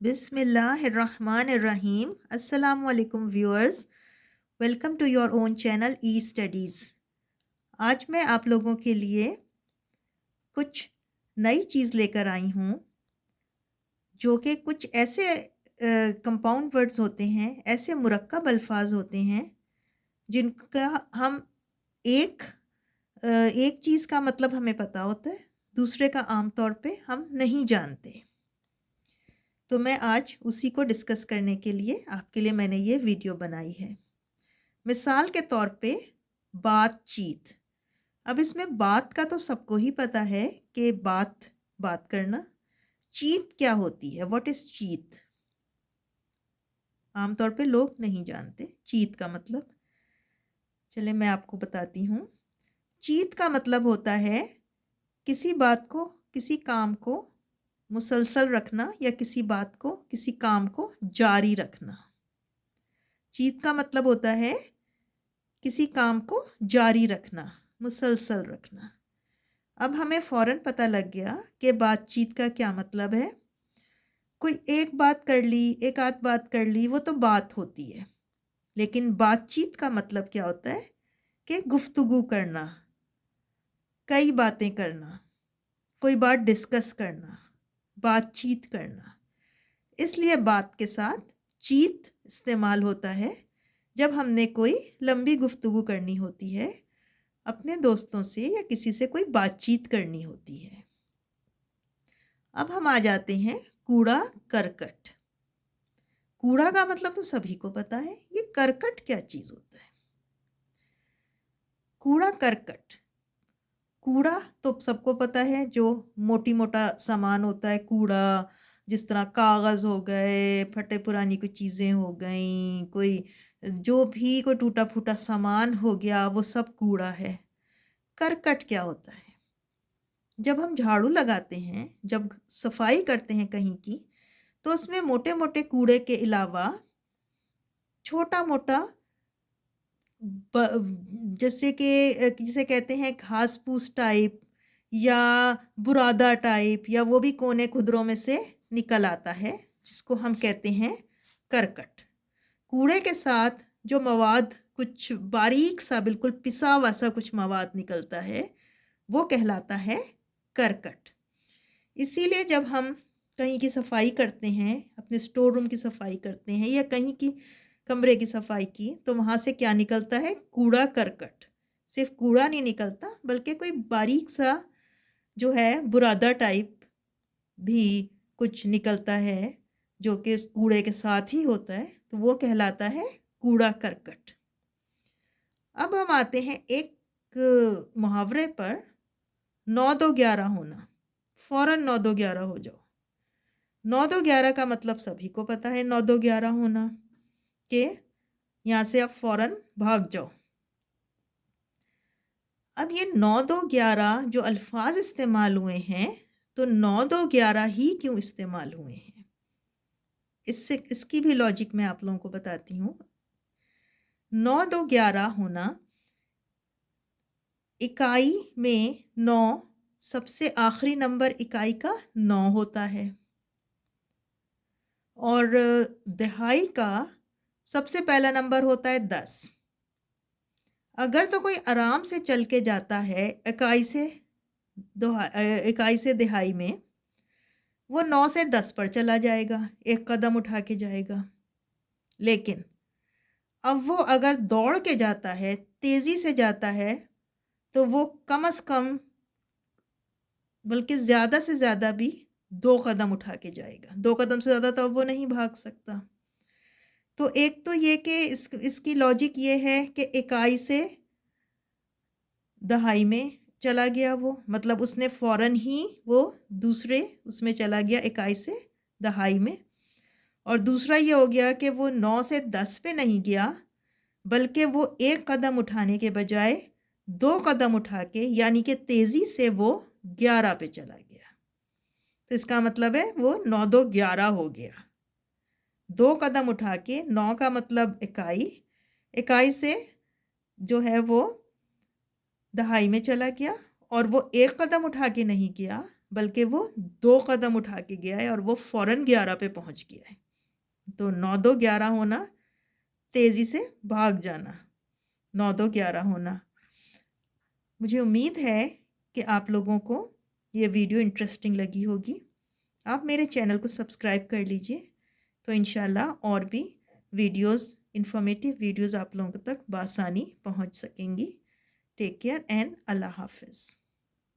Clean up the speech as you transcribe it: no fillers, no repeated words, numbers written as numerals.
بسم اللہ الرحمن الرحیم. السلام علیکم viewers. Welcome to your own channel E studies. آج میں آپ لوگوں کے لیے کچھ نئی چیز لے کر آئی ہوں جو کہ کچھ ایسے کمپاؤنڈ ورڈز ہوتے ہیں، ایسے مرکب الفاظ ہوتے ہیں جن کا ہم ایک ایک چیز کا مطلب ہمیں پتہ ہوتا ہے، دوسرے کا عام طور پہ ہم نہیں جانتے. تو میں آج اسی کو ڈسکس کرنے کے لیے آپ کے لیے میں نے یہ ویڈیو بنائی ہے. مثال کے طور پہ بات چیت. اب اس میں بات کا تو سب کو ہی پتہ ہے کہ بات کرنا. چیت کیا ہوتی ہے؟ واٹ از چیت؟ عام طور پہ لوگ نہیں جانتے چیت کا مطلب. چلے میں آپ کو بتاتی ہوں. چیت کا مطلب ہوتا ہے کسی بات کو، کسی کام کو مسلسل رکھنا یا کسی بات کو، کسی کام کو جاری رکھنا. چیت کا مطلب ہوتا ہے کسی کام کو جاری رکھنا، مسلسل رکھنا. اب ہمیں فوراً پتہ لگ گیا کہ بات چیت کا کیا مطلب ہے. کوئی ایک بات کر لی، ایک آدھ بات کر لی، وہ تو بات ہوتی ہے. لیکن بات چیت کا مطلب کیا ہوتا ہے کہ گفتگو کرنا، کئی باتیں کرنا، کوئی بات ڈسکس کرنا، بات چیت کرنا. اس لیے بات کے ساتھ چیت استعمال ہوتا ہے جب ہم نے کوئی لمبی گفتگو کرنی ہوتی ہے، اپنے دوستوں سے یا کسی سے کوئی بات چیت کرنی ہوتی ہے. اب ہم آ جاتے ہیں کوڑا کرکٹ. کوڑا کا مطلب تو سبھی کو پتا ہے. یہ کرکٹ کیا چیز ہوتا ہے؟ کوڑا کرکٹ. کوڑا تو سب کو پتا ہے، جو موٹا سامان ہوتا ہے کوڑا، جس طرح کاغذ ہو گئے، پھٹے پرانی کوئی چیزیں ہو گئیں، کوئی جو بھی کوئی ٹوٹا پھوٹا سامان ہو گیا، وہ سب کوڑا ہے. کرکٹ کیا ہوتا ہے؟ جب ہم جھاڑو لگاتے ہیں، جب صفائی کرتے ہیں کہیں کی، تو اس میں موٹے موٹے کوڑے کے علاوہ چھوٹا موٹا جیسے کہ جسے کہتے ہیں گھاس پوس ٹائپ یا برادہ ٹائپ، یا وہ بھی کونے کھدروں میں سے نکل آتا ہے، جس کو ہم کہتے ہیں کرکٹ. کوڑے کے ساتھ جو مواد، کچھ باریک سا بالکل پسا ہوا سا کچھ مواد نکلتا ہے، وہ کہلاتا ہے کرکٹ. اسی لیے جب ہم کہیں کی صفائی کرتے ہیں، اپنے اسٹور روم کی صفائی کرتے ہیں یا کہیں کی کمرے کی صفائی کی، تو وہاں سے کیا نکلتا ہے؟ کوڑا کرکٹ. صرف کوڑا نہیں نکلتا بلکہ کوئی باریک سا جو ہے برادہ ٹائپ بھی کچھ نکلتا ہے، جو کہ اس کوڑے کے ساتھ ہی ہوتا ہے، تو وہ کہلاتا ہے کوڑا کرکٹ. اب ہم آتے ہیں ایک محاورے پر، 9 2 11 ہونا. فوراً 9 2 11 ہو جاؤ. 9 2 11 کا مطلب سبھی کو پتا ہے. 9 2 11 ہونا کہ یہاں سے اب فوراً بھاگ جاؤ. اب یہ 9 2 11 جو الفاظ استعمال ہوئے ہیں، تو 9 2 11 ہی کیوں استعمال ہوئے ہیں؟ اس کی بھی لاجک میں آپ لوگوں کو بتاتی ہوں. 9 2 11 ہونا، اکائی میں 9 سب سے آخری نمبر اکائی کا 9 ہوتا ہے، اور دہائی کا سب سے پہلا نمبر ہوتا ہے 10. اگر تو کوئی آرام سے چل کے جاتا ہے اکائی سے دہائی میں، وہ 9 سے 10 پر چلا جائے گا، ایک قدم اٹھا کے جائے گا. لیکن اب وہ اگر دوڑ کے جاتا ہے، تیزی سے جاتا ہے، تو وہ کم از کم بلکہ زیادہ سے زیادہ بھی 2 قدم اٹھا کے جائے گا. 2 قدم سے زیادہ تو اب وہ نہیں بھاگ سکتا. تو ایک تو یہ کہ اس کی لاجک یہ ہے کہ اکائی سے دہائی میں چلا گیا، وہ مطلب اس نے فوراً ہی وہ دوسرے اس میں چلا گیا، اکائی سے دہائی میں. اور دوسرا یہ ہو گیا کہ وہ 9 سے 10 پہ نہیں گیا، بلکہ وہ ایک قدم اٹھانے کے بجائے 2 قدم اٹھا کے، یعنی کہ تیزی سے وہ 11 پہ چلا گیا. تو اس کا مطلب ہے وہ 9 2 11 ہو گیا. 2 قدم اٹھا کے، 9 کا مطلب اکائی سے جو ہے وہ دہائی میں چلا گیا، اور وہ ایک قدم اٹھا کے نہیں گیا بلکہ وہ 2 قدم اٹھا کے گیا ہے اور وہ فوراً 11 پہ پہنچ گیا ہے. تو 9 2 11 ہونا، تیزی سے بھاگ جانا، 9 2 11 ہونا. مجھے امید ہے کہ آپ لوگوں کو یہ ویڈیو انٹرسٹنگ لگی ہوگی. آپ میرے چینل کو سبسکرائب کر لیجئے تو انشاءاللہ اور بھی ویڈیوز، انفارمیٹیو ویڈیوز آپ لوگوں تک بآسانی پہنچ سکیں گی. ٹیک کیئر اینڈ اللہ حافظ.